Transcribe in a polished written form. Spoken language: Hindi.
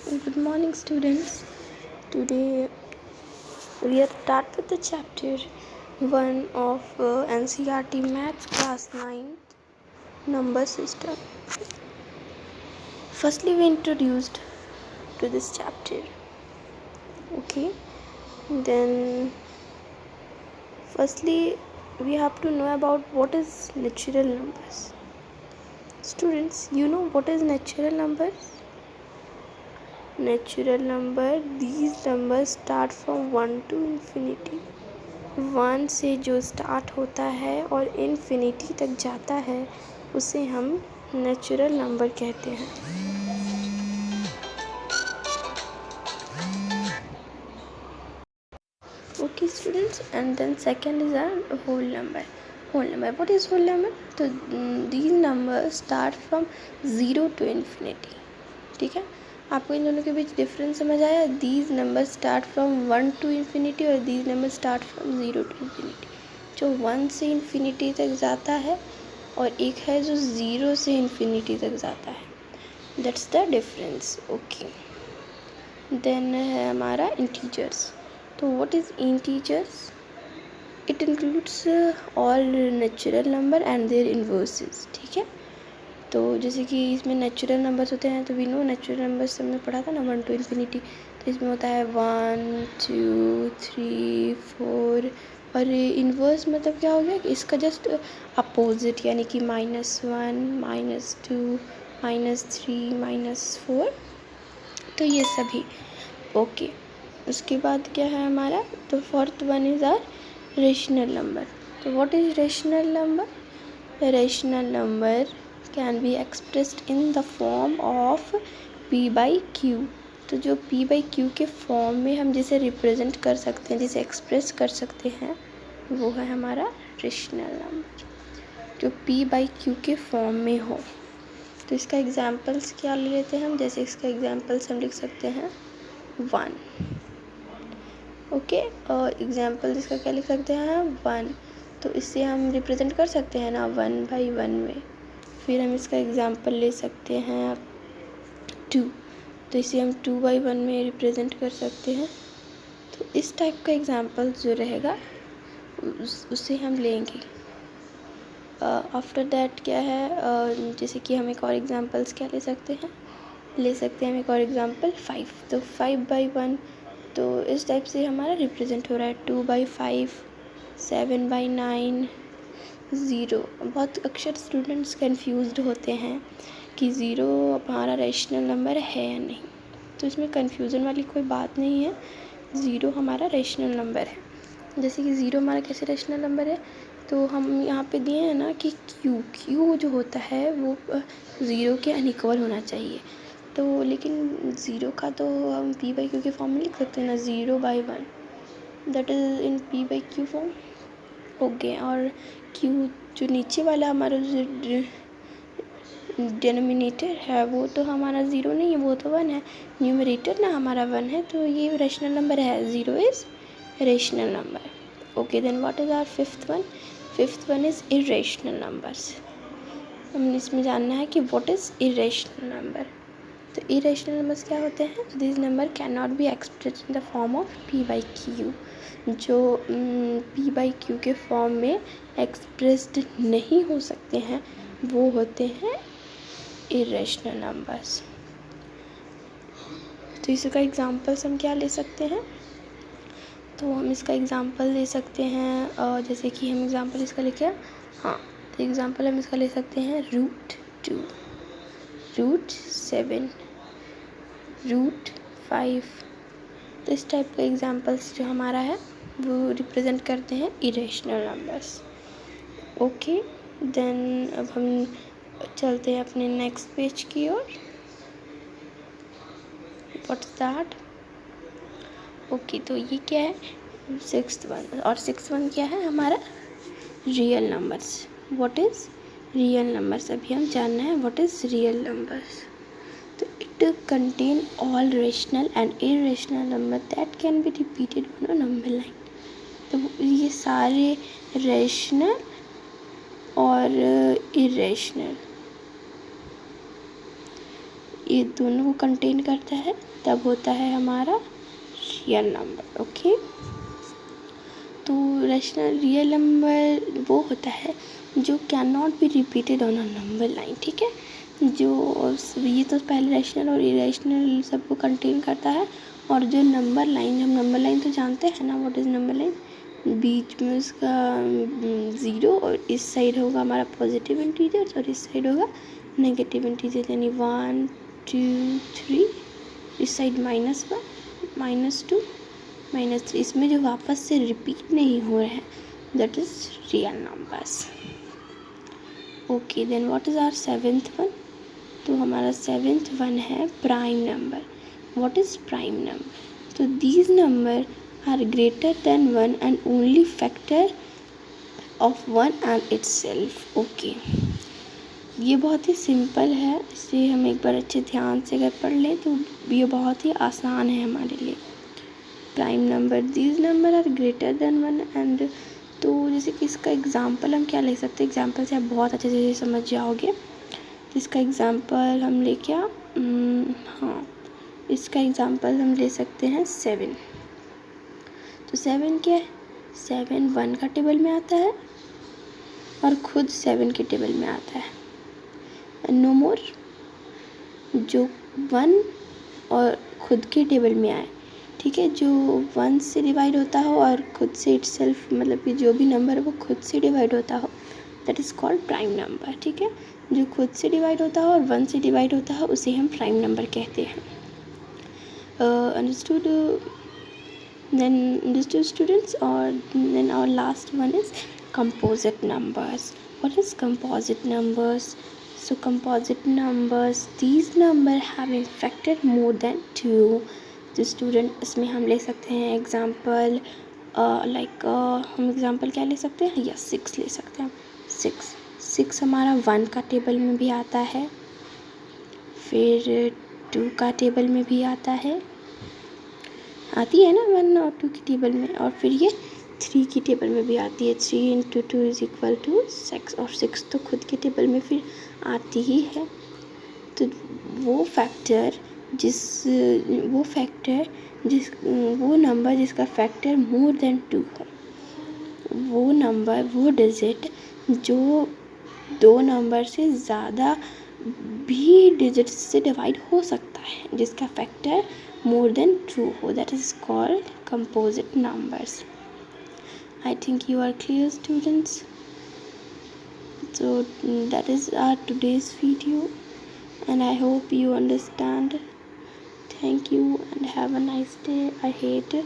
Good morning, students. Today we are start with the chapter 1 of NCERT Maths Class 9 Number System. Firstly, we introduced to this chapter. Okay. Then, firstly, we have to know about what is natural numbers. Students, you know what is natural numbers? Natural number, these numbers start from 1 to infinity. 1 से जो स्टार्ट होता है और इन्फिनिटी तक जाता है उसे हम नेचुरल नंबर कहते हैं. Okay students, and then second is a whole number. What is whole number? तो these numbers start from 0 to infinity. ठीक है, आपको इन दोनों के बीच डिफरेंस समझ आया? These number start from 1 to infinity और these number start from 0 to infinity. जो 1 से इन्फिनिटी तक जाता है और एक है जो 0 से इन्फिनिटी तक जाता है. That's the difference. Okay. Then है हमारा इंटीजर्स. तो what is integers? It includes all natural number and their inverses. ठीक है, तो जैसे कि इसमें नेचुरल नंबर्स होते हैं तो वी नो नेचुरल नंबर्स हमने पढ़ा था ना 1 टू इन्फिनिटी. तो इसमें होता है 1 2 3 4 और इन्वर्स मतलब क्या हो गया कि इसका जस्ट अपोजिट यानी कि -1 -2 -3 -4. तो ये सभी. ओके. उसके बाद क्या है हमारा? तो fourth one is our rational number. तो what is rational number? Rational number can be expressed in the form of p/q. तो जो p/q के फॉर्म में हम जिसे रिप्रेजेंट कर सकते हैं, जिसे एक्सप्रेस कर सकते हैं, वो है हमारा रेशनल नंबर जो p/q के फॉर्म में हो. तो इसका एग्जांपल्स क्या ले लेते हैं हम? जैसे इसका एग्जांपल्स हम लिख सकते हैं 1. ओके. और एग्जांपल इसका क्या लिख सकते हैं? 1. तो इससे हम रिप्रेजेंट कर सकते हैं ना 1/1 में. फिर हम इसका एग्जांपल ले सकते हैं 2. तो इसे हम 2/1 में रिप्रेजेंट कर सकते हैं. तो इस टाइप का एग्जांपल जो रहेगा उसे हम लेंगे. आफ्टर दैट क्या है? जैसे कि हम एक और एग्जांपल्स क्या ले सकते हैं हम एक और एग्जांपल 5. तो 5/1. तो इस टाइप से हमारा रिप्रेजेंट हो रहा है 2/5 7/9 0. बहुत अक्सर स्टूडेंट्स कंफ्यूज्ड होते हैं कि 0 हमारा रेशनल नंबर है या नहीं. तो इसमें कंफ्यूजन वाली कोई बात नहीं है. 0 हमारा रेशनल नंबर है. जैसे कि 0 हमारा कैसे रेशनल नंबर है? तो हम यहाँ पे दिए हैं ना कि क्यू जो होता है वो 0 के अनइक्वल होना चाहिए. तो लेकिन 0 का तो हम p/q के फॉर्म में लिख सकते हैं ना 0/1. That is in p/q form. Okay. और q जो नीचे वाला हमारा जो डिनोमिनेटर है वो तो हमारा 0 नहीं है, वो तो 1 है. न्यूमरेटर ना हमारा 1 है, तो ये रेशनल नंबर है. 0 is rational number. Okay. Then what is our fifth one? Fifth one is irrational numbers. हमने इसमें जानना है कि व्हाट इज़ इरेशनल नंबर. तो इरेशनल नंबर्स क्या होते हैं? This number can not be expressed in the form of p/q. जो p/q के फॉर्म में एक्सप्रेस्ड नहीं हो सकते हैं वो होते हैं इरेशनल नंबर्स. तो इसका एग्जांपल्स हम क्या ले सकते हैं? तो हम इसका एग्जांपल ले सकते हैं जैसे कि हम एग्जांपल इसका लिखे. हाँ, तो एग्जांपल हम इसका ले सकते हैं √2 √7 √5. तो इस टाइप के एग्जांपल्स जो हमारा है वो रिप्रेजेंट करते हैं इरेशनल नंबर्स. ओके. देन अब हम चलते हैं अपने नेक्स्ट पेज की ओर. What's that? ओके. तो ये क्या है? 6th one. और 6th वन क्या है हमारा? Real numbers. What is real numbers? अभी हम जानना है व्हाट इज़ रियल नंबर्स. तो it contain all rational and irrational number that can be repeated on a number line. तो ये सारे रेशनल और इरेशनल ये दोनों को कंटेन करता है तब होता है हमारा रियल नंबर। ओके, तो रैशनल रियल नंबर वो होता है जो can not be repeated on a number line. ठीक है, जो ये तो पहले रैशनल और इरेशनल सबको कंटेन करता है, और जो नंबर लाइन, हम नंबर लाइन तो जानते हैं ना, व्हाट इज़ नंबर लाइन, बीच में उसका ज़ीरो और इस साइड होगा हमारा पॉजिटिव इंटीजर्स और इस साइड होगा नेगेटिव इंटीजर, यानी 1 2 3, इस साइड -1 -2 -3, इसमें जो वापस से रिपीट नहीं हो रहे हैं that is real numbers. Okay, then what is our seventh one, तो हमारा सेवेंथ वन है prime number. What is prime number, तो these number are greater than 1 and only factor of 1 and itself. Okay, ये बहुत ही सिंपल है, इसे हम एक बार अच्छे ध्यान से अगर पढ़ लें तो ये बहुत ही आसान है हमारे लिए। Prime number, these number are greater than 1 and, तो जैसे कि इसका एग्जांपल हम क्या ले सकते हैं, एग्जांपल से आप बहुत अच्छे से समझ जाओगे। इसका एग्जांपल हम ले क्या, हाँ, इसका एग्जांपल हम ले सकते हैं 7। तो 7 क्या है, 7 1 का टेबल में आता है और खुद 7 के टेबल में आता है, नो मोर। जो 1 और खुद के टेबल में आए, ठीक है, जो 1 से डिवाइड होता हो और खुद से इटसेल्फ, मतलब कि जो भी नंबर है वो खुद से डिवाइड होता हो, that is called prime number. ठीक है, जो खुद से डिवाइड होता हो और 1 से डिवाइड होता हो उसे हम प्राइम नंबर कहते हैं। अंडरस्टूड, देन अंडरस्टूड स्टूडेंट्स, और then our last one is composite numbers. What is composite numbers? So composite numbers, these number having factor more than 2. तो स्टूडेंट इसमें हम ले सकते हैं एग्जाम्पल, लाइक हम एग्जाम्पल क्या ले सकते हैं, या 6 ले सकते हैं। 6 हमारा 1 का टेबल में भी आता है, फिर 2 का टेबल में भी आता है, आती है ना 1 और 2 की टेबल में, और फिर ये 3 की टेबल में भी आती है। 3 × 2 = 6, और 6 तो खुद के टेबल में फिर आती ही है। तो वो नंबर जिसका फैक्टर मोर देन 2 हो, वो नंबर, वो डिजिट जो 2 नंबर से ज़्यादा भी डिजिट से डिवाइड हो सकता है, जिसका फैक्टर more than 2 हो, that is called composite numbers. I think you are clear, students. So that is our today's video and I hope you understand. Thank you and have a nice day. I hate